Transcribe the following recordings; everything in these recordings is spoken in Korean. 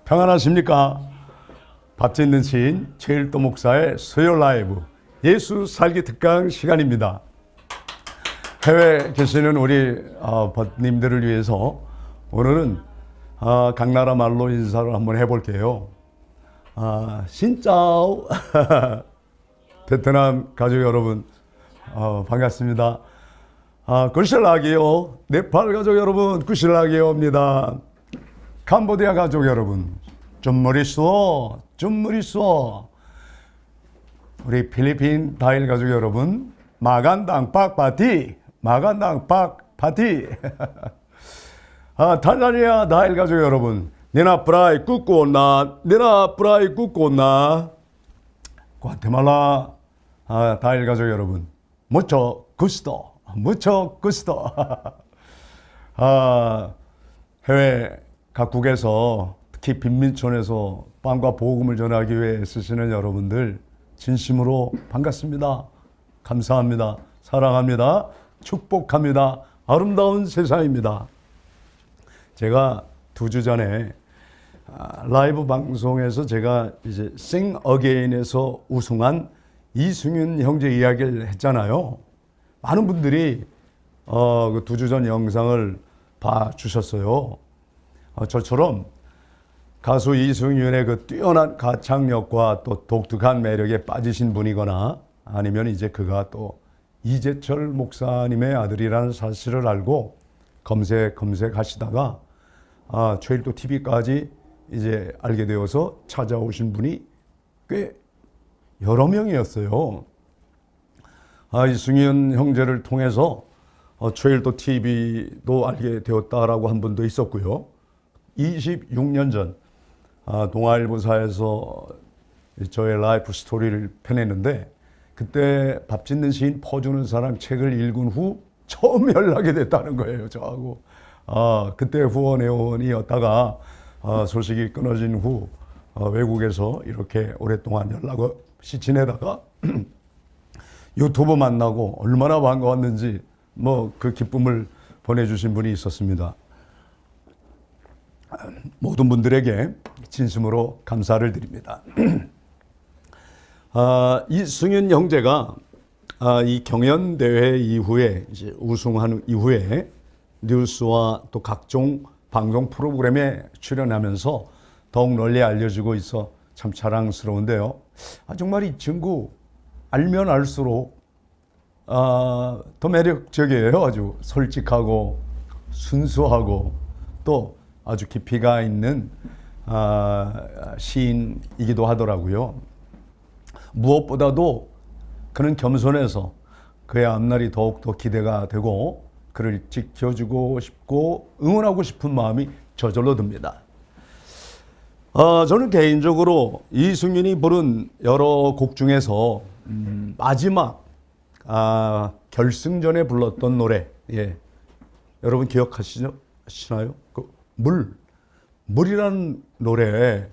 평안하십니까? 밥 짓는 시인 최일도 목사의 수요 라이브 예수 살기 특강 시간입니다. 해외에 계시는 우리 버님들을 위해서 오늘은 각 나라 말로 인사를 한번 해볼게요. 신짜오 베트남 가족 여러분 반갑습니다. 구실라기요. 네팔 가족 여러분 구실라기요입니다. 캄보디아 가족 여러분 좀머리쏘 우리 필리핀 다일 가족 여러분 마간당 빡파티 탄자니아 다일 가족 여러분 니나 프라이 꾸꼬나 과테말라 다일 가족 여러분 무초 구스토 해외 각국에서 특히 빈민촌에서 빵과 복음을 전하기 위해 애쓰시는 여러분들 진심으로 반갑습니다. 감사합니다. 사랑합니다. 축복합니다. 아름다운 세상입니다. 제가 2주 전에 라이브 방송에서 제가 이제 Sing Again에서 우승한 이승윤 형제 이야기를 했잖아요. 많은 분들이 그 2주 전 영상을 봐주셨어요. 저처럼 가수 이승윤의 그 뛰어난 가창력과 또 독특한 매력에 빠지신 분이거나 아니면 이제 그가 또 이재철 목사님의 아들이라는 사실을 알고 검색하시다가 최일도 TV까지 이제 알게 되어서 찾아오신 분이 꽤 여러 명이었어요. 이승윤 형제를 통해서 최일도 TV도 알게 되었다라고 한 분도 있었고요. 26년 전 동아일보사에서 저의 라이프 스토리를 펴냈는데 그때 밥 짓는 시인 퍼주는 사람 책을 읽은 후 처음 연락이 됐다는 거예요. 저하고 그때 후원회원이었다가 소식이 끊어진 후 외국에서 이렇게 오랫동안 연락 없이 지내다가 유튜브 만나고 얼마나 반가웠는지 그 기쁨을 보내주신 분이 있었습니다. 모든 분들에게 진심으로 감사를 드립니다. 이승윤 형제가 이 경연대회 이후에 이제 우승한 이후에 뉴스와 또 각종 방송 프로그램에 출연하면서 더욱 널리 알려지고 있어 참 자랑스러운데요. 정말 이 친구 알면 알수록 더 매력적이에요. 아주 솔직하고 순수하고 또 아주 깊이가 있는 시인이기도 하더라고요. 무엇보다도 그는 겸손해서 그의 앞날이 더욱더 기대가 되고 그를 지켜주고 싶고 응원하고 싶은 마음이 저절로 듭니다. 저는 개인적으로 이승윤이 부른 여러 곡 중에서 마지막 결승전에 불렀던 노래, 여러분 기억하시나요? 물이라는 노래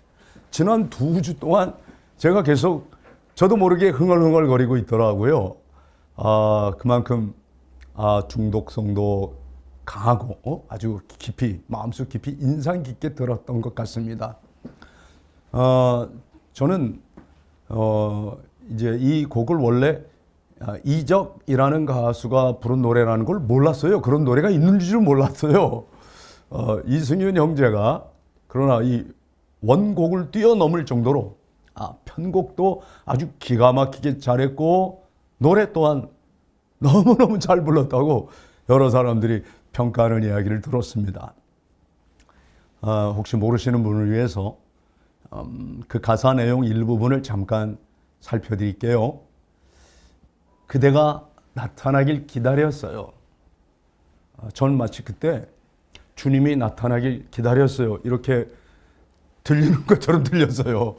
지난 2주 동안 제가 계속 저도 모르게 흥얼흥얼거리고 있더라고요. 그만큼 중독성도 강하고 아주 깊이 마음속 깊이 인상 깊게 들었던 것 같습니다. 저는 이제 이 곡을 원래 이적이라는 가수가 부른 노래라는 걸 몰랐어요. 그런 노래가 있는 줄 몰랐어요. 이승윤 형제가 그러나 이 원곡을 뛰어넘을 정도로 편곡도 아주 기가 막히게 잘했고 노래 또한 너무너무 잘 불렀다고 여러 사람들이 평가하는 이야기를 들었습니다. 혹시 모르시는 분을 위해서 그 가사 내용 일부분을 잠깐 살펴드릴게요. 그대가 나타나길 기다렸어요. 전 마치 그때 주님이 나타나길 기다렸어요. 이렇게 들리는 것처럼 들렸어요.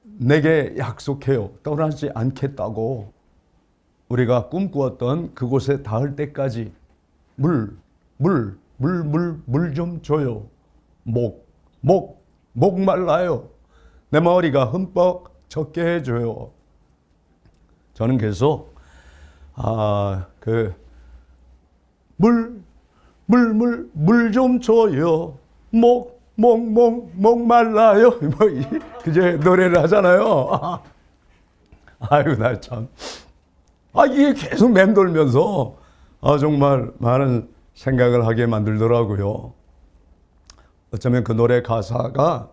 내게 약속해요. 떠나지 않겠다고. 우리가 꿈꾸었던 그곳에 닿을 때까지 물 좀 줘요. 목 말라요. 내 머리가 흠뻑 젖게 해줘요. 저는 계속 물 좀 줘요. 목 목말라요. 그제 노래를 하잖아요. 아유, 나 참. 이게 계속 맴돌면서, 정말 많은 생각을 하게 만들더라고요. 어쩌면 그 노래 가사가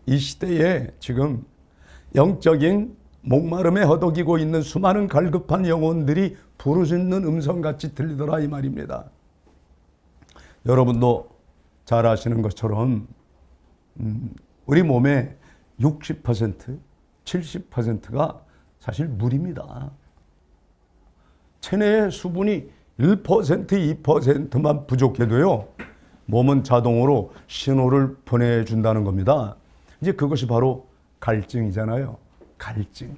이 시대에 지금 영적인 목마름에 허덕이고 있는 수많은 갈급한 영혼들이 부르짖는 음성같이 들리더라 이 말입니다. 여러분도 잘 아시는 것처럼 우리 몸의 60%, 70%가 사실 물입니다. 체내의 수분이 1%, 2%만 부족해도요, 몸은 자동으로 신호를 보내준다는 겁니다. 이제 그것이 바로 갈증이잖아요. 갈증.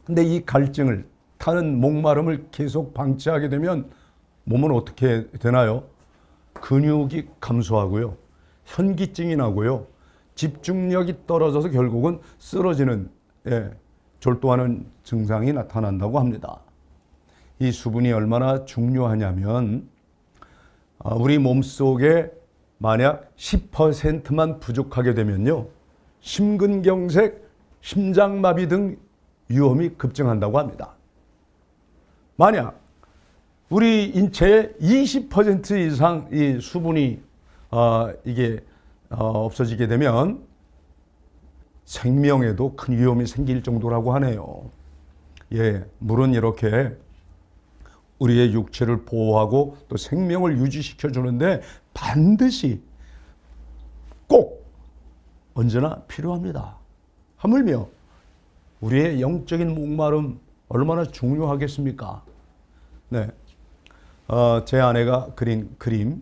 근데 이 갈증을 타는 목마름을 계속 방치하게 되면 몸은 어떻게 되나요? 근육이 감소하고요. 현기증이 나고요. 집중력이 떨어져서 결국은 쓰러지는, 졸도하는 증상이 나타난다고 합니다. 이 수분이 얼마나 중요하냐면 우리 몸속에 만약 10%만 부족하게 되면요, 심근경색, 심장마비 등 위험이 급증한다고 합니다. 만약 우리 인체의 20% 이상 이 수분이 없어지게 되면 생명에도 큰 위험이 생길 정도라고 하네요. 물은 이렇게 우리의 육체를 보호하고 또 생명을 유지시켜 주는데 반드시 꼭 언제나 필요합니다. 하물며 우리의 영적인 목마름 얼마나 중요하겠습니까? 네, 제 아내가 그린 그림,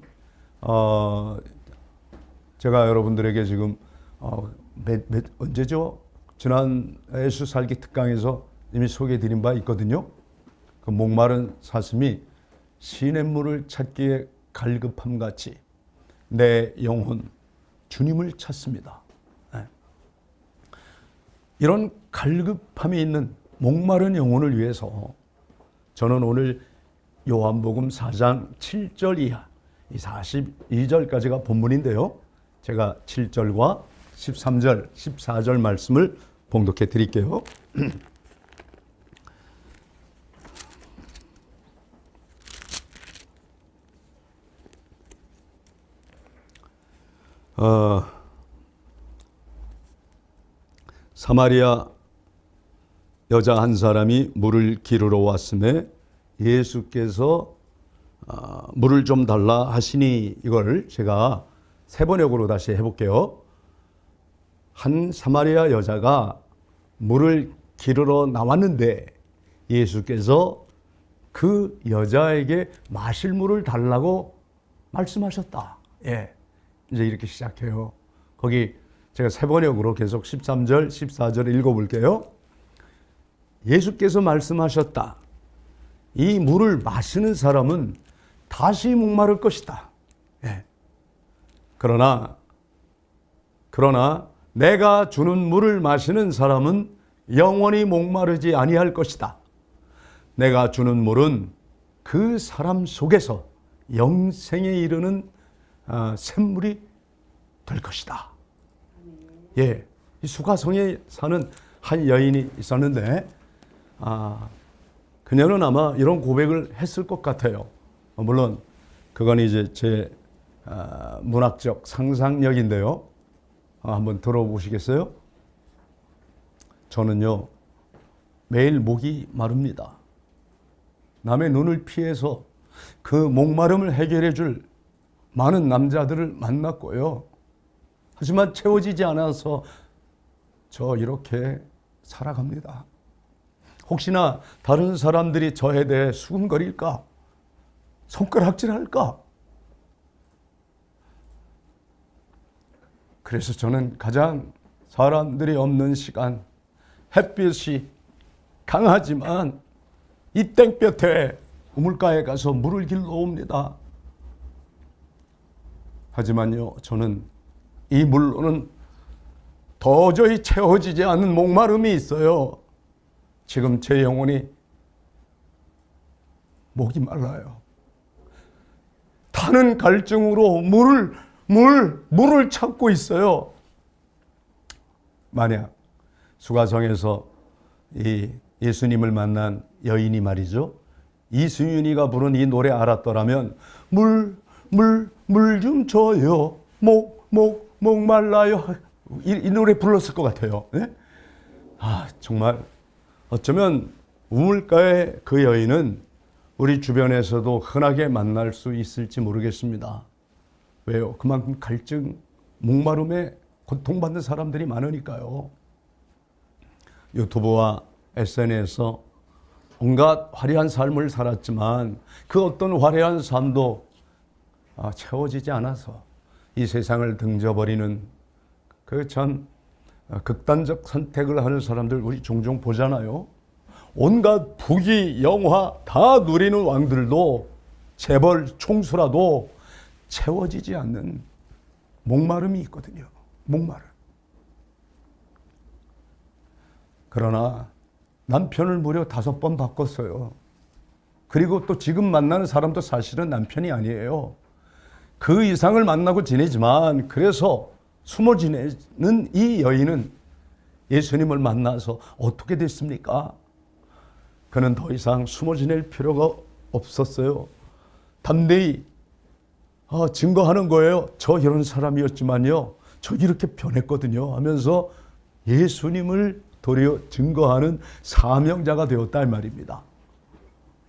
제가 여러분들에게 지금 언제죠? 지난 예수 살기 특강에서 이미 소개해드린 바 있거든요. 그 목마른 사슴이 시냇물을 찾기에 갈급함같이 내 영혼 주님을 찾습니다. 이런 갈급함이 있는 목마른 영혼을 위해서 저는 오늘 요한복음 4장 7절 이하 이 42절까지가 본문인데요. 제가 7절과 13절, 14절 말씀을 봉독해 드릴게요. 사마리아 여자 한 사람이 물을 기르러 왔음에 예수께서 물을 좀 달라 하시니, 이걸 제가 세번역으로 다시 해볼게요. 한 사마리아 여자가 물을 기르러 나왔는데 예수께서 그 여자에게 마실 물을 달라고 말씀하셨다. 이제 이렇게 시작해요. 거기 제가 세번역으로 계속 13절, 14절 읽어볼게요. 예수께서 말씀하셨다. 이 물을 마시는 사람은 다시 목마를 것이다. 그러나 내가 주는 물을 마시는 사람은 영원히 목마르지 아니할 것이다. 내가 주는 물은 그 사람 속에서 영생에 이르는 샘물이 될 것이다. 이 수가성에 사는 한 여인이 있었는데 그녀는 아마 이런 고백을 했을 것 같아요. 물론 그건 이제 제 문학적 상상력인데요. 한번 들어보시겠어요? 저는요, 매일 목이 마릅니다. 남의 눈을 피해서 그 목마름을 해결해 줄 많은 남자들을 만났고요. 하지만 채워지지 않아서 저 이렇게 살아갑니다. 혹시나 다른 사람들이 저에 대해 수군거릴까? 손가락질할까? 그래서 저는 가장 사람들이 없는 시간, 햇빛이 강하지만 이 땡볕에 우물가에 가서 물을 길러 옵니다. 하지만요, 저는 이 물로는 도저히 채워지지 않는 목마름이 있어요. 지금 제 영혼이 목이 말라요. 타는 갈증으로 물을 물을 찾고 있어요. 만약 수가성에서 이 예수님을 만난 여인이 말이죠, 이승윤이가 부른 이 노래 알았더라면 물 좀 줘요, 목말라요, 이 노래 불렀을 것 같아요. 네? 정말 어쩌면 우물가의 그 여인은 우리 주변에서도 흔하게 만날 수 있을지 모르겠습니다. 왜요? 그만큼 갈증, 목마름에 고통받는 사람들이 많으니까요. 유튜브와 SNS에서 온갖 화려한 삶을 살았지만 그 어떤 화려한 삶도 채워지지 않아서 이 세상을 등져버리는 그 참 극단적 선택을 하는 사람들 우리 종종 보잖아요. 온갖 부귀, 영화 다 누리는 왕들도 재벌, 총수라도 채워지지 않는 목마름이 있거든요. 목마름. 그러나 남편을 무려 5번 바꿨어요. 그리고 또 지금 만나는 사람도 사실은 남편이 아니에요. 그 이상을 만나고 지내지만 그래서 숨어 지내는 이 여인은 예수님을 만나서 어떻게 됐습니까? 그는 더 이상 숨어 지낼 필요가 없었어요. 담대히 증거하는 거예요. 저 이런 사람이었지만요, 저 이렇게 변했거든요 하면서 예수님을 도리어 증거하는 사명자가 되었다 이 말입니다.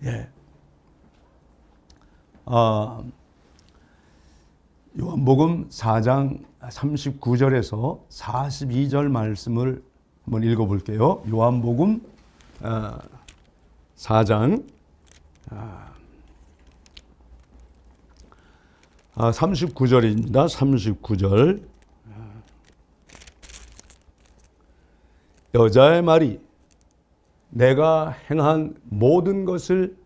예. 요한복음 4장 39절에서 42절 말씀을 한번 읽어볼게요. 요한복음 4장 39절입니다. 39절. 여자의 말이 내가 행한 모든 것을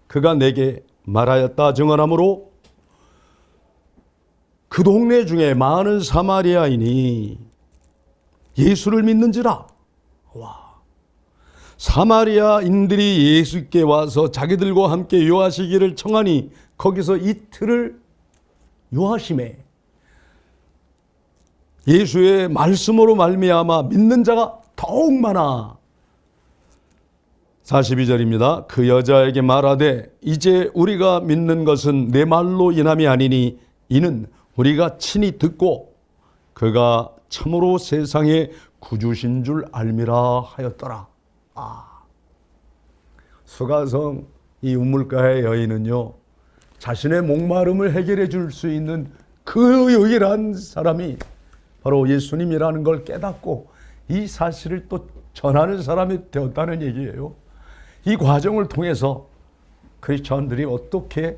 그가 내게 말하였다 증언하므로 그 동네 중에 많은 사마리아인이 예수를 믿는지라. 와. 사마리아인들이 예수께 와서 자기들과 함께 요하시기를 청하니 거기서 이틀을 요하심에 예수의 말씀으로 말미암아 믿는 자가 더욱 많아. 42절입니다. 그 여자에게 말하되 이제 우리가 믿는 것은 내 말로 인함이 아니니 이는 우리가 친히 듣고 그가 참으로 세상의 구주신 줄 알미라 하였더라. 수가성 이 우물가의 여인은요, 자신의 목마름을 해결해 줄 수 있는 그 유일한 사람이 바로 예수님이라는 걸 깨닫고 이 사실을 또 전하는 사람이 되었다는 얘기예요. 이 과정을 통해서 크리스천들이 어떻게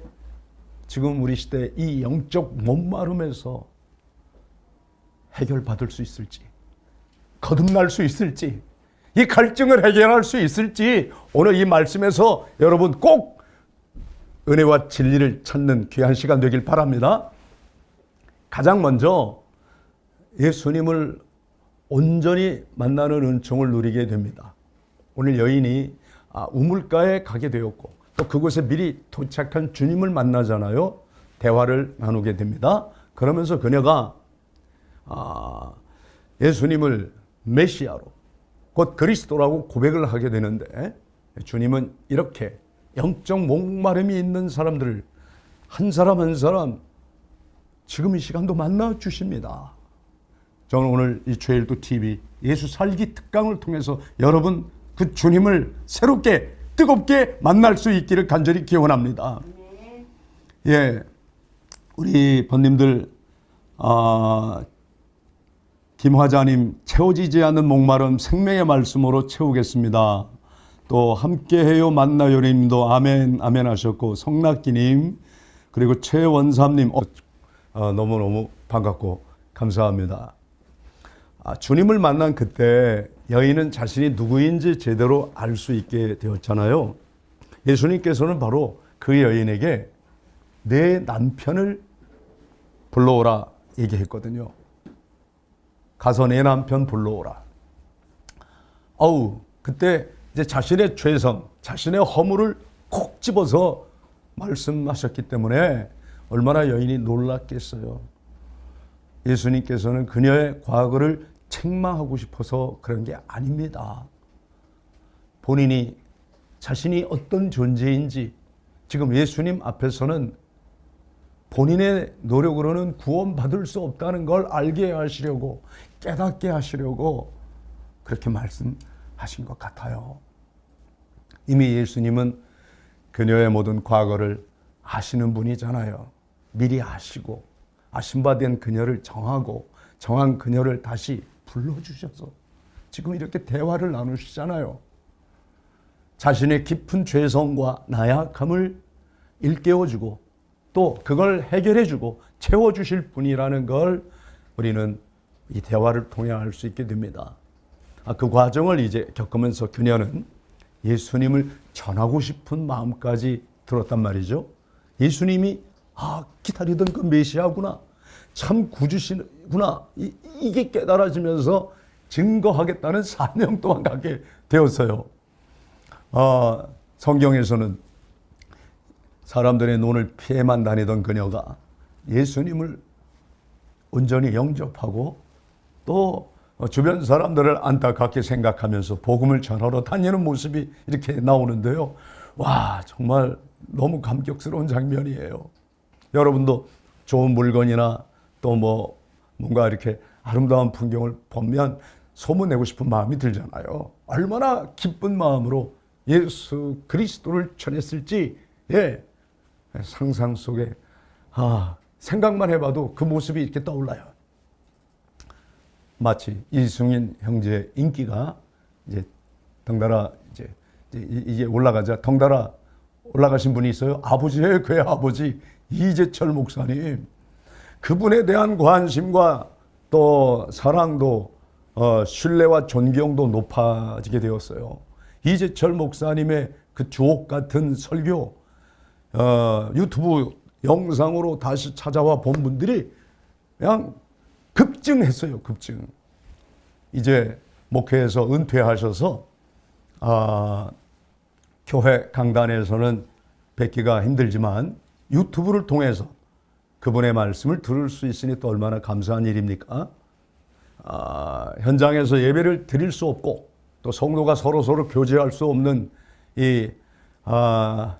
지금 우리 시대 이 영적 목마름에서 해결받을 수 있을지, 거듭날 수 있을지, 이 갈증을 해결할 수 있을지 오늘 이 말씀에서 여러분 꼭 은혜와 진리를 찾는 귀한 시간 되길 바랍니다. 가장 먼저 예수님을 온전히 만나는 은총을 누리게 됩니다. 오늘 여인이 우물가에 가게 되었고 또 그곳에 미리 도착한 주님을 만나잖아요. 대화를 나누게 됩니다. 그러면서 그녀가 예수님을 메시아로 곧 그리스도라고 고백을 하게 되는데, 주님은 이렇게 영적 목마름이 있는 사람들을 한 사람 한 사람 지금 이 시간도 만나 주십니다. 저는 오늘 이 죄일도 TV 예수 살기 특강을 통해서 여러분 그 주님을 새롭게 뜨겁게 만날 수 있기를 간절히 기원합니다. 예, 우리 번님들 김화자님 채워지지 않는 목마름 생명의 말씀으로 채우겠습니다. 또 함께해요 만나요님도 아멘 아멘 하셨고, 성락기님 그리고 최원삼님 너무너무 반갑고 감사합니다. 주님을 만난 그때 여인은 자신이 누구인지 제대로 알 수 있게 되었잖아요. 예수님께서는 바로 그 여인에게 내 남편을 불러오라 얘기했거든요. 가서 내 남편 불러오라. 그때 이제 자신의 죄성, 자신의 허물을 콕 집어서 말씀하셨기 때문에 얼마나 여인이 놀랐겠어요. 예수님께서는 그녀의 과거를 책망하고 싶어서 그런 게 아닙니다. 본인이 자신이 어떤 존재인지 지금 예수님 앞에서는 본인의 노력으로는 구원받을 수 없다는 걸 알게 하시려고, 깨닫게 하시려고 그렇게 말씀하신 것 같아요. 이미 예수님은 그녀의 모든 과거를 아시는 분이잖아요. 미리 아시고 아신 바 된 그녀를 정하고 정한 그녀를 다시 불러주셔서 지금 이렇게 대화를 나누시잖아요. 자신의 깊은 죄성과 나약함을 일깨워주고 또 그걸 해결해주고 채워주실 분이라는 걸 우리는 이 대화를 통해 알 수 있게 됩니다. 그 과정을 이제 겪으면서 그녀는 예수님을 전하고 싶은 마음까지 들었단 말이죠. 예수님이 기다리던 그 메시아구나, 참 구주시구나, 이게 깨달아지면서 증거하겠다는 사명 또한 갖게 되었어요. 성경에서는 사람들의 눈을 피해만 다니던 그녀가 예수님을 온전히 영접하고 또 주변 사람들을 안타깝게 생각하면서 복음을 전하러 다니는 모습이 이렇게 나오는데요. 와, 정말 너무 감격스러운 장면이에요. 여러분도 좋은 물건이나 또 뭔가 이렇게 아름다운 풍경을 보면 소문내고 싶은 마음이 들잖아요. 얼마나 기쁜 마음으로 예수 그리스도를 전했을지, 상상 속에 생각만 해봐도 그 모습이 이렇게 떠올라요. 마치 이승인 형제의 인기가 이제 덩달아 이제 올라가자 덩달아 올라가신 분이 있어요. 아버지예요. 그의 아버지 이재철 목사님. 그분에 대한 관심과 또 사랑도 신뢰와 존경도 높아지게 되었어요. 이재철 목사님의 그 주옥 같은 설교 유튜브 영상으로 다시 찾아와 본 분들이 그냥 급증했어요. 급증. 이제 목회에서 은퇴하셔서 교회 강단에서는 뵙기가 힘들지만 유튜브를 통해서 그분의 말씀을 들을 수 있으니 또 얼마나 감사한 일입니까? 현장에서 예배를 드릴 수 없고 또 성도가 서로 교제할 수 없는 이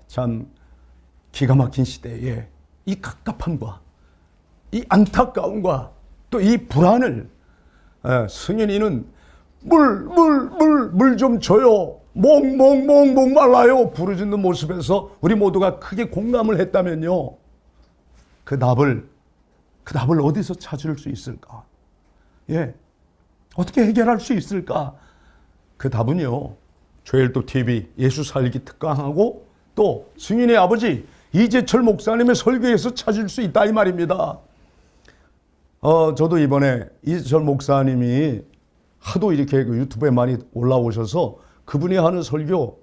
참 기가 막힌 시대에 이 갑갑함과 이 안타까움과 또 이 불안을 승현이는 물 좀 줘요. 몽 말라요. 부르짖는 모습에서 우리 모두가 크게 공감을 했다면요. 그 답을 어디서 찾을 수 있을까? 어떻게 해결할 수 있을까? 그 답은요. 조엘도 TV 예수 살기 특강하고 또 승윤의 아버지 이재철 목사님의 설교에서 찾을 수 있다 이 말입니다. 저도 이번에 이재철 목사님이 하도 이렇게 그 유튜브에 많이 올라오셔서 그분이 하는 설교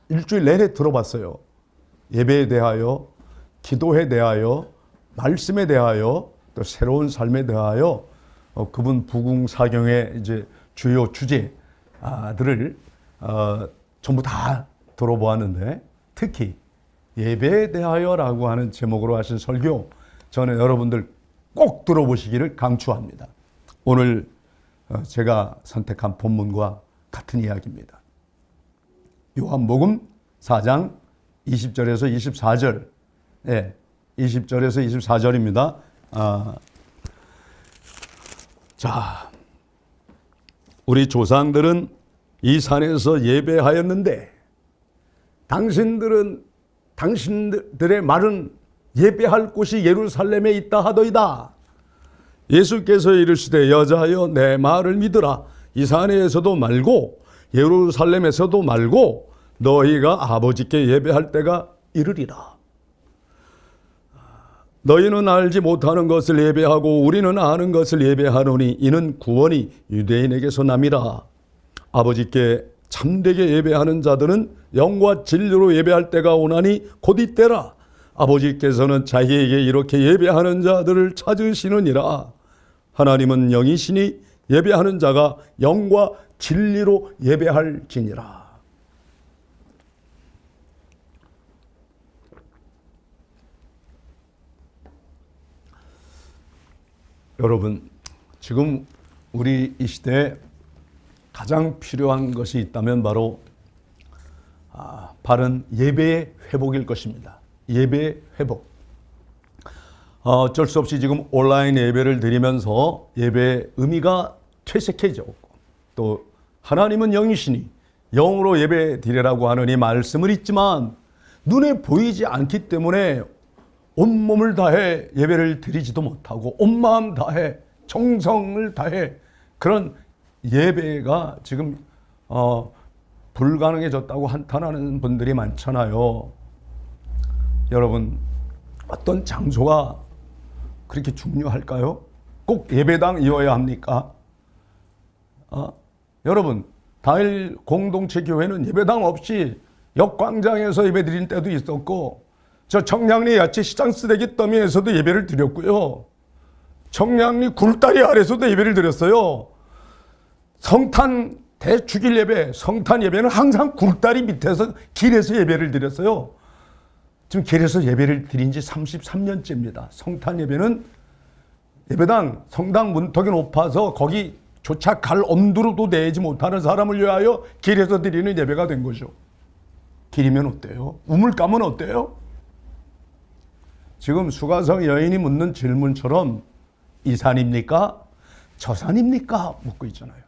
일주일 내내 들어봤어요. 예배에 대하여, 기도에 대하여, 말씀에 대하여, 또 새로운 삶에 대하여 그분 부궁사경의 이제 주요 주제들을 전부 다 들어보았는데 특히 예배에 대하여라고 하는 제목으로 하신 설교 저는 여러분들 꼭 들어보시기를 강추합니다. 오늘 제가 선택한 본문과 같은 이야기입니다. 요한복음 4장 20절에서 24절 20절에서 24절입니다. 자, 우리 조상들은 이 산에서 예배하였는데 당신들의 말은 예배할 곳이 예루살렘에 있다 하더이다. 예수께서 이르시되 여자여 내 말을 믿으라. 이 산에서도 말고 예루살렘에서도 말고 너희가 아버지께 예배할 때가 이르리라. 너희는 알지 못하는 것을 예배하고 우리는 아는 것을 예배하노니 이는 구원이 유대인에게서 남이라. 아버지께 참되게 예배하는 자들은 영과 진리로 예배할 때가 오나니 곧 이때라. 아버지께서는 자기에게 이렇게 예배하는 자들을 찾으시느니라. 하나님은 영이시니 예배하는 자가 영과 진리로 예배할지니라. 여러분, 지금 우리 이 시대에 가장 필요한 것이 있다면 바로 바른 예배의 회복일 것입니다. 예배의 회복. 어쩔 수 없이 지금 온라인 예배를 드리면서 예배의 의미가 퇴색해졌고, 또 하나님은 영이시니 영으로 예배 드리라고 하는 이 말씀을 있지만 눈에 보이지 않기 때문에 온몸을 다해 예배를 드리지도 못하고 온 마음 다해 정성을 다해 그런 예배가 지금 불가능해졌다고 한탄하는 분들이 많잖아요. 여러분, 어떤 장소가 그렇게 중요할까요? 꼭 예배당이어야 합니까? 여러분, 다일 공동체 교회는 예배당 없이 역광장에서 예배 드린 때도 있었고, 저 청량리 야채시장 쓰레기 더미에서도 예배를 드렸고요. 청량리 굴다리 아래서도 예배를 드렸어요. 성탄 대축일 예배, 성탄 예배는 항상 굴다리 밑에서 길에서 예배를 드렸어요. 지금 길에서 예배를 드린 지 33년째입니다. 성탄 예배는 예배당, 성당 문턱이 높아서 거기조차 갈 엄두로도 내지 못하는 사람을 위하여 길에서 드리는 예배가 된 거죠. 길이면 어때요? 우물가면 어때요? 지금 수가성 여인이 묻는 질문처럼 이 산입니까? 저 산입니까? 묻고 있잖아요.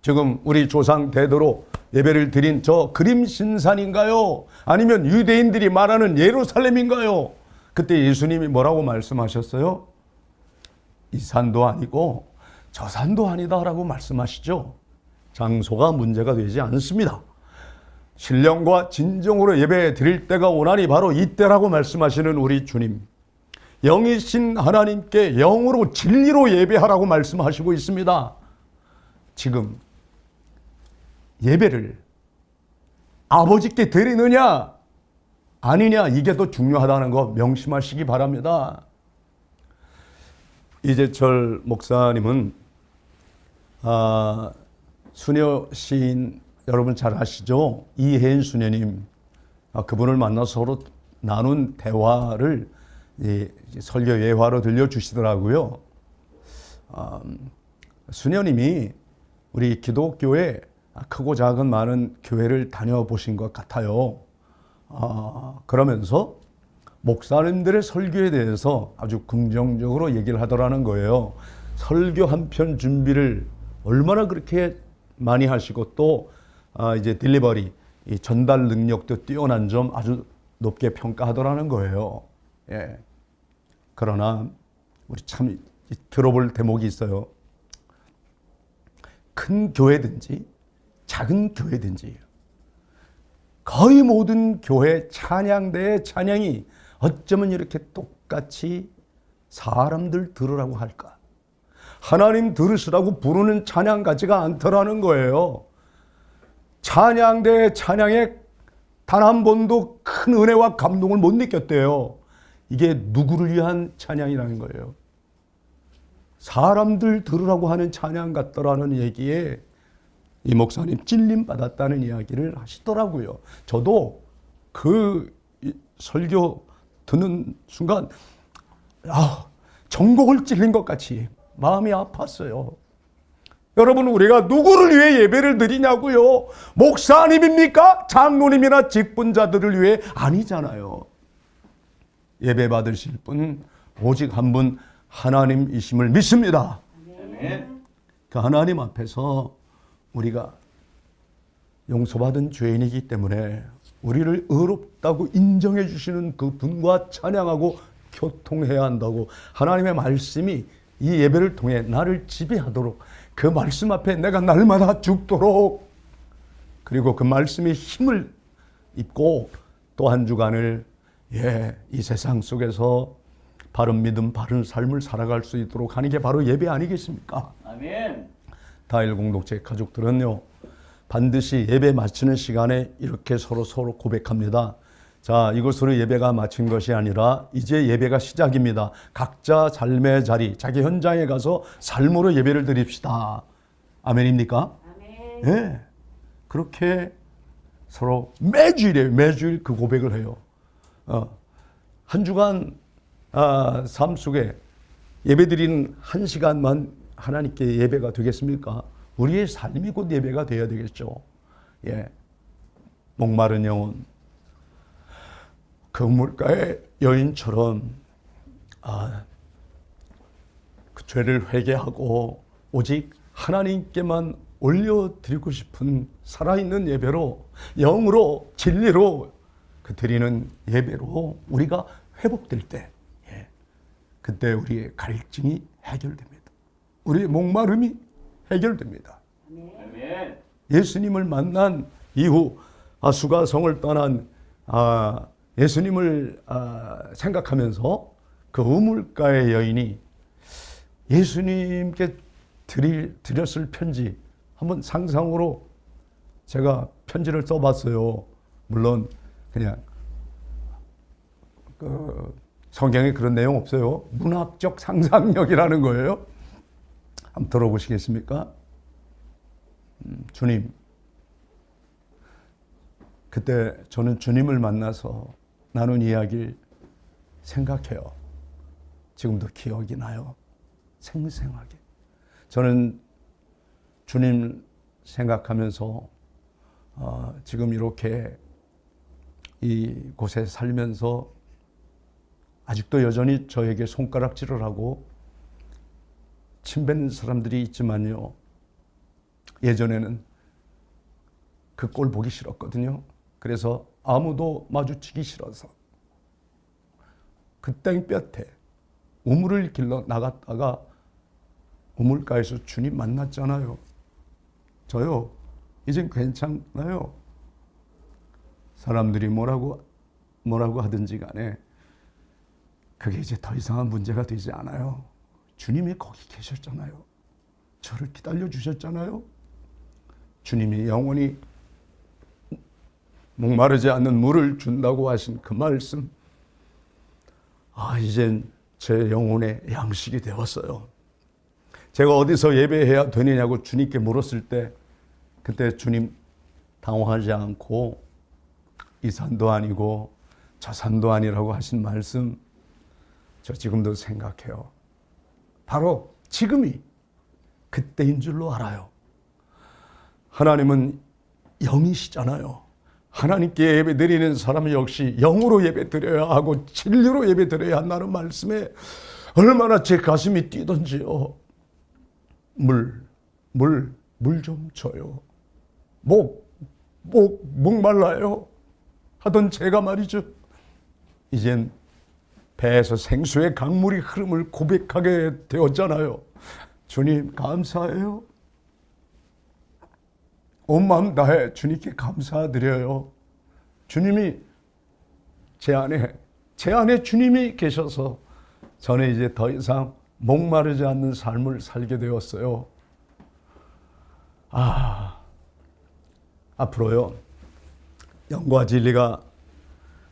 지금 우리 조상 대대로 예배를 드린 저 그림신산인가요? 아니면 유대인들이 말하는 예루살렘인가요? 그때 예수님이 뭐라고 말씀하셨어요? 이 산도 아니고 저 산도 아니다라고 말씀하시죠. 장소가 문제가 되지 않습니다. 신령과 진정으로 예배 드릴 때가 오나니 바로 이때라고 말씀하시는 우리 주님. 영이신 하나님께 영으로 진리로 예배하라고 말씀하시고 있습니다. 지금 예배를 아버지께 드리느냐 아니냐, 이게 더 중요하다는 거 명심하시기 바랍니다. 이재철 목사님은 수녀 시인 여러분 잘 아시죠? 이혜인 수녀님, 그분을 만나서 서로 나눈 대화를 설교 예화로 들려주시더라고요. 수녀님이 우리 기독교에 크고 작은 많은 교회를 다녀보신 것 같아요. 그러면서 목사님들의 설교에 대해서 아주 긍정적으로 얘기를 하더라는 거예요. 설교 한 편 준비를 얼마나 그렇게 많이 하시고, 또 이제 딜리버리, 이 전달 능력도 뛰어난 점 아주 높게 평가하더라는 거예요. 예. 그러나 우리 참 들어볼 대목이 있어요. 큰 교회든지 작은 교회든지 거의 모든 교회 찬양대의 찬양이 어쩌면 이렇게 똑같이 사람들 들으라고 할까? 하나님 들으시라고 부르는 찬양 같지가 않더라는 거예요. 찬양대의 찬양에 단 한 번도 큰 은혜와 감동을 못 느꼈대요. 이게 누구를 위한 찬양이라는 거예요. 사람들 들으라고 하는 찬양 같더라는 얘기에 이 목사님 찔림 받았다는 이야기를 하시더라고요. 저도 그 설교 듣는 순간 전곡을 찔린 것 같이 마음이 아팠어요. 여러분, 우리가 누구를 위해 예배를 드리냐고요? 목사님입니까? 장로님이나 직분자들을 위해? 아니잖아요. 예배 받으실 분 오직 한 분 하나님이심을 믿습니다. 그 하나님 앞에서 우리가 용서받은 죄인이기 때문에 우리를 의롭다고 인정해 주시는 그 분과 찬양하고 교통해야 한다고, 하나님의 말씀이 이 예배를 통해 나를 지배하도록, 그 말씀 앞에 내가 날마다 죽도록, 그리고 그 말씀이 힘을 입고 또 한 주간을 이 세상 속에서 바른 믿음, 바른 삶을 살아갈 수 있도록 하는 게 바로 예배 아니겠습니까? 아멘. 다일 공동체 가족들은요, 반드시 예배 마치는 시간에 이렇게 서로 고백합니다. 자, 이것으로 예배가 마친 것이 아니라 이제 예배가 시작입니다. 각자 삶의 자리, 자기 현장에 가서 삶으로 예배를 드립시다. 아멘입니까? 아멘. 네. 그렇게 서로 매주일 그 고백을 해요. 한 주간 삶 속에 예배드리는 한 시간만 하나님께 예배가 되겠습니까? 우리의 삶이 곧 예배가 되어야 되겠죠. 예, 목마른 영혼, 그 우물가의 여인처럼 그 죄를 회개하고 오직 하나님께만 올려드리고 싶은 살아있는 예배로, 영으로, 진리로 그 드리는 예배로 우리가 회복될 때, 그때 우리의 갈증이 해결됩니다. 우리의 목마름이 해결됩니다. 아멘. 예수님을 만난 이후 수가성을 떠난 예수님을 생각하면서 그 우물가의 여인이 예수님께 드렸을 편지, 한번 상상으로 제가 편지를 써봤어요. 물론 그냥 성경에 그런 내용 없어요. 문학적 상상력이라는 거예요. 한번 들어보시겠습니까? 주님, 그때 저는 주님을 만나서 나눈 이야기를 생각해요. 지금도 기억이 나요. 생생하게. 저는 주님 생각하면서 지금 이렇게 이곳에 살면서 아직도 여전히 저에게 손가락질을 하고 침뱉는 사람들이 있지만요. 예전에는 그 꼴 보기 싫었거든요. 그래서 아무도 마주치기 싫어서 그 땡볕에 우물을 길러 나갔다가 우물가에서 주님 만났잖아요. 저요, 이젠 괜찮나요? 사람들이 뭐라고 하든지 간에 그게 이제 더 이상한 문제가 되지 않아요. 주님이 거기 계셨잖아요. 저를 기다려 주셨잖아요. 주님이 영원히 목마르지 않는 물을 준다고 하신 그 말씀, 이젠 제 영혼의 양식이 되었어요. 제가 어디서 예배해야 되느냐고 주님께 물었을 때 그때 주님 당황하지 않고 이 산도 아니고 저 산도 아니라고 하신 말씀, 저 지금도 생각해요. 바로 지금이 그때인 줄로 알아요. 하나님은 영이시잖아요. 하나님께 예배 드리는 사람은 역시 영으로 예배 드려야 하고 진리로 예배 드려야 한다는 말씀에 얼마나 제 가슴이 뛰던지요. 물 좀 줘요. 목말라요. 하던 제가 말이죠. 이젠 배에서 생수의 강물이 흐름을 고백하게 되었잖아요. 주님 감사해요. 온 마음 다해 주님께 감사드려요. 주님이 제 안에 주님이 계셔서 저는 이제 더 이상 목마르지 않는 삶을 살게 되었어요. 앞으로요, 영과 진리가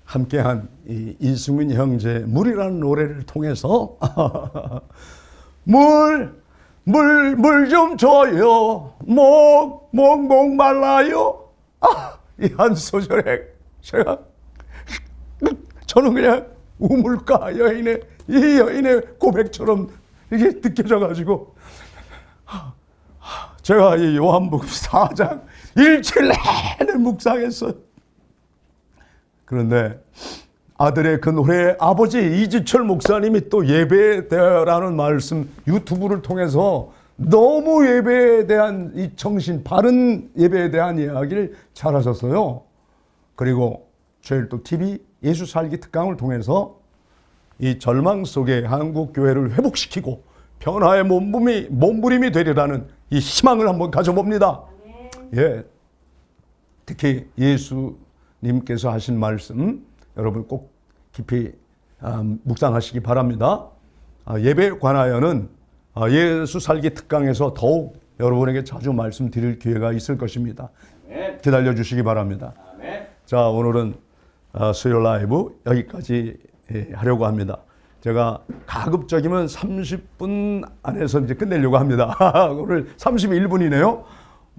함께한 이 이승민 형제의 물이라는 노래를 통해서 물 좀 줘요. 목말라요. 이 한 소절에 저는 그냥 우물가 여인의 고백처럼 이게 느껴져가지고 제가 이 요한복음 4장 일주일 내내 묵상했어요. 그런데 아들의 그 노래에 아버지 이지철 목사님이 또 예배되라는 말씀 유튜브를 통해서 너무 예배에 대한 이 정신, 바른 예배에 대한 이야기를 잘하셨어요. 그리고 저희 또 TV 예수 살기 특강을 통해서 이 절망 속에 한국 교회를 회복시키고 변화의 몸부림이 되리라는 이 희망을 한번 가져봅니다. 예, 특히 예수님께서 하신 말씀 여러분 꼭 깊이 묵상하시기 바랍니다. 예배에 관하여는 예수 살기 특강에서 더욱 여러분에게 자주 말씀드릴 기회가 있을 것입니다. 기다려 주시기 바랍니다. 자, 오늘은 수요 라이브 여기까지 하려고 합니다. 제가 가급적이면 30분 안에서 이제 끝내려고 합니다. 오늘 31분이네요.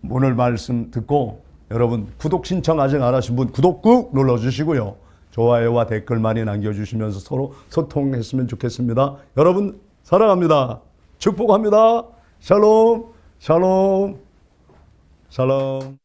오늘 말씀 듣고 여러분 구독 신청 아직 안 하신 분 구독 꾹 눌러주시고요. 좋아요와 댓글 많이 남겨주시면서 서로 소통했으면 좋겠습니다. 여러분 사랑합니다. 축복합니다. 샬롬, 샬롬, 샬롬.